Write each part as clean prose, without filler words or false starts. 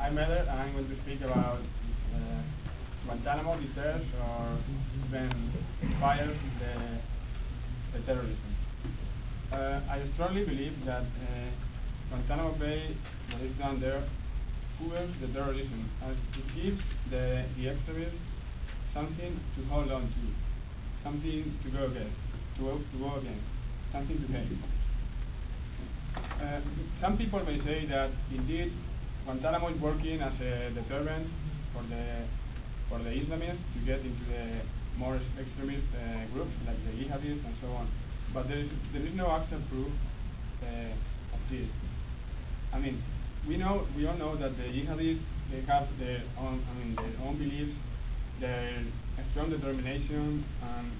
I'm Eder, and I'm going to speak about Guantanamo, the terrorists, or even fire the terrorism. I strongly believe that Guantanamo Bay, what is done there, fuels the terrorism, as it gives the extremists something to hold on to, something to go against, something to hate. Some people may say that indeed Guantanamo is working as a deterrent for the Islamists to get into the more extremist groups like the jihadists and so on. But there is no actual proof of this. I mean, we all know that the jihadists, they have their own beliefs, their strong determination, and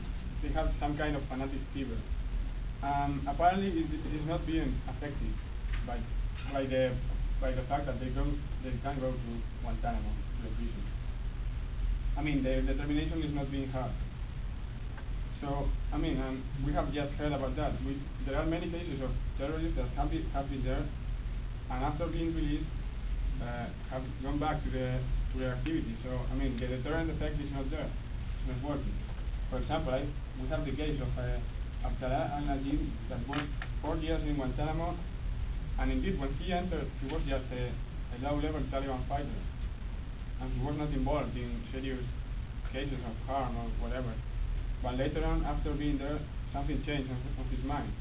they have some kind of fanatic fever. Apparently, it is not being affected by the fact that they can go to Guantanamo, to the prison. I mean, their determination is not being hurt. So, I mean, we have just heard about that. There are many cases of terrorists that have been there, and after being released, have gone back to their activity. So, I mean, the deterrent effect is not there. It's not working. For example, we have the case of Abdallah al-Najim that was 4 years in Guantanamo, and indeed when he entered, he was just a low-level Taliban fighter, and he was not involved in serious cases of harm or whatever. But later on, after being there, something changed on his mind,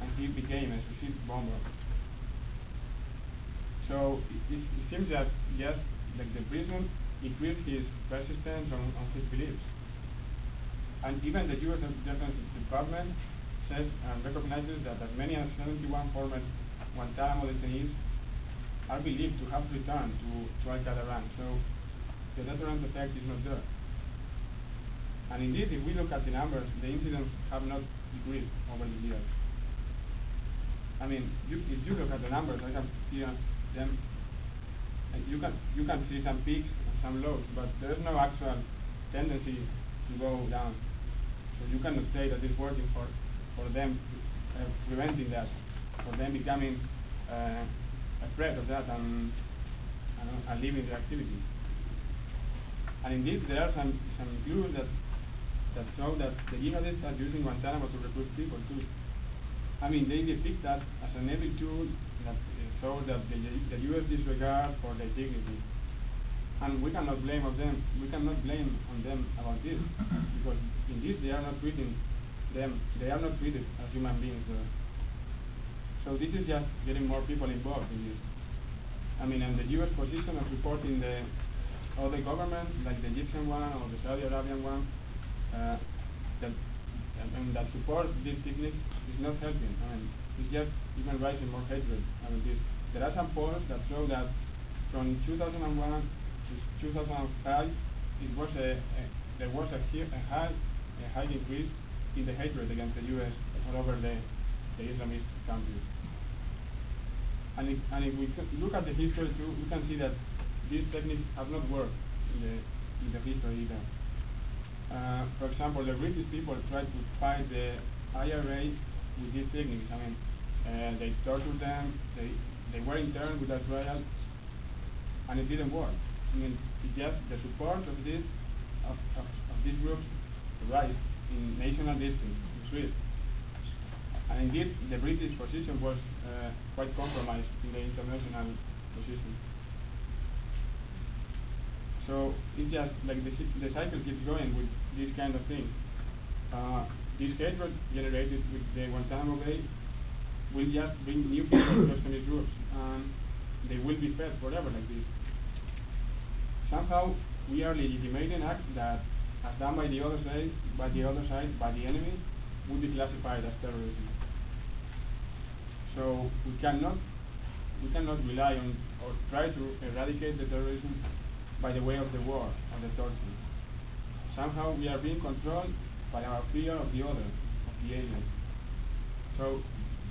and he became a suicide bomber. So it seems that just like the prison increased his persistence on his beliefs. And even the U.S. Defense Department says and recognizes that as many as 71 former Guantanamo detainees are believed to have returned to Al-Qaeda ranks. So the deterrent effect is not there. And indeed, if we look at the numbers, the incidents have not decreased over the years. I mean, if you look at the numbers, I have here them. You can see some peaks and some lows, but there is no actual tendency to go down. So you cannot say that it's working for them, preventing that, for them becoming afraid of that and leaving the activity. And indeed, there are some clues that show that the jihadists are using Guantanamo to recruit people too. I mean, they depict that as an every tool that shows that the U.S. disregard for their dignity. And we cannot blame on them. We cannot blame on them about this, because indeed they are not treating them. They are not treated as human beings. So this is just getting more people involved in this. I mean, and the U.S. position of supporting the other governments, like the Egyptian one or the Saudi Arabian one, that support this technique is not helping. I mean, it's just even raising more hatred about this. There are some polls that show that from 2001 to 2005, there was a high increase in the hatred against the U.S. all over the Islamist countries. And if we look at the history too, we can see that these techniques have not worked in the history either. For example, the British people tried to fight the IRA with these techniques. I mean, they tortured them, they were interned without trial, and it didn't work. I mean, it's just the support of these groups rise in national districts, in Swiss. And indeed, the British position was quite compromised in the international position. So it's just like the cycle keeps going with this kind of thing. This hatred generated with the Guantanamo Bay will just bring new people to extremist groups, and they will be fed forever like this. Somehow we are legitimating acts that, as done by the other side, by the enemy, would be classified as terrorism. So we cannot rely on or try to eradicate the terrorism by the way of the war or the torture. Somehow we are being controlled by our fear of the other, of the alien. So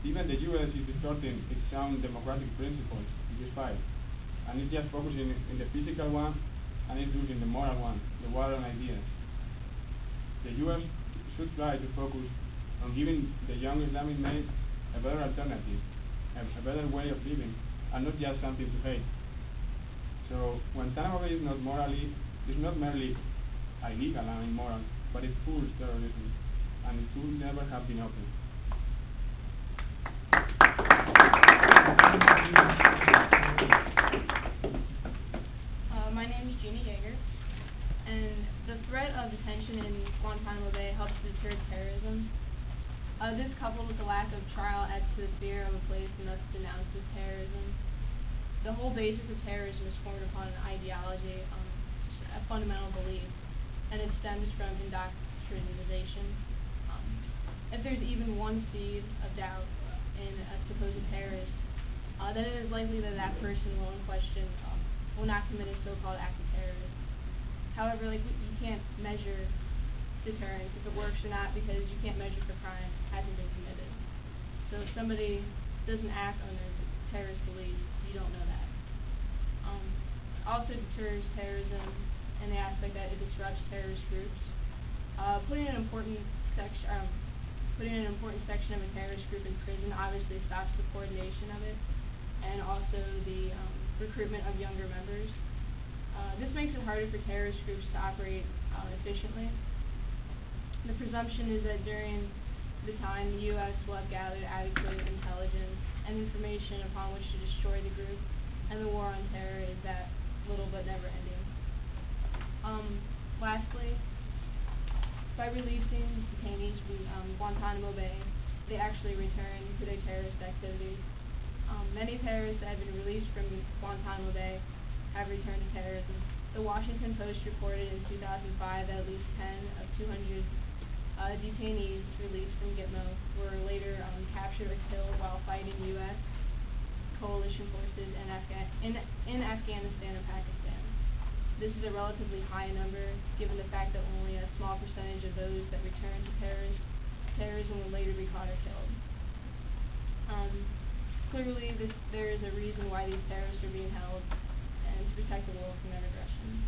even the U.S. is distorting its own democratic principles in this fight, and it's just focusing in the physical one, and it's losing the moral one, the war on ideas. The U.S. should try to focus on giving the young Islamic male a better alternative, a better way of living, and not just something to hate. So Guantanamo Bay is not merely illegal and immoral, but it fools terrorism, and it should never have been opened. My name is Jeannie Yeager, and the threat of detention in Guantanamo Bay helps deter terrorism. This coupled with the lack of trial adds to the fear of a place and thus denounces terrorism. The whole basis of terrorism is formed upon an ideology, a fundamental belief, and it stems from indoctrination. If there's even one seed of doubt in a supposed terrorist, then it is likely that that person will in question will not commit a so-called act of terrorism. However, you can't measure deterrence if it works or not, because you can't measure if a crime hasn't been committed. So if somebody doesn't act on their terrorist beliefs, you don't know that. Also deters terrorism in the aspect that it disrupts terrorist groups. Putting an important section of a terrorist group in prison obviously stops the coordination of it, and also the recruitment of younger members. This makes it harder for terrorist groups to operate efficiently. The presumption is that during the time the U.S. will have gathered adequate intelligence and information upon which to destroy the group, and the war on terror is that little but never ending. Lastly, by releasing detainees from Guantanamo Bay, they actually return to their terrorist activities. Many terrorists that have been released from Guantanamo Bay have returned to terrorism. The Washington Post reported in 2005 that at least 10 of 200 detainees released from Gitmo were later captured or killed while fighting U.S. coalition forces in Afghanistan and Pakistan. This is a relatively high number, given the fact that only a small percentage of those that return to terrorism will later be caught or killed. Clearly, there is a reason why these terrorists are being held, and to protect the world from their aggression.